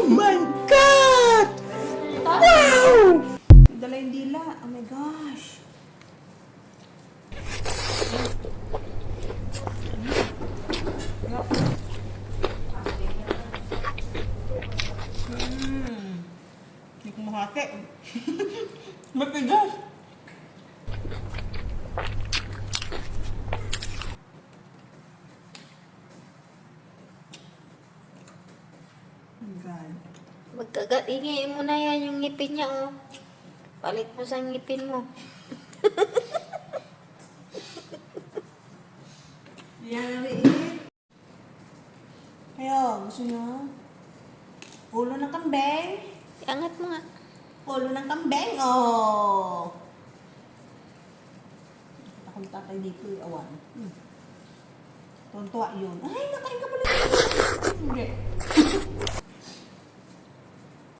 Oh my God! Wow! Dala yung dila. Oh my gosh. Hindi ko mahati. Matigas. God. Ingay mo na yan yung ngipin niya, oh. Palit mo sa ngipin mo. Yan, liit. Kayo, gusto nyo? Ulo ng kambing? Iangat mo nga. Ulo ng kambing, oh! Akong tatay dito, awan. Tuntua yun. Ay, nakain ka pala. Hindi.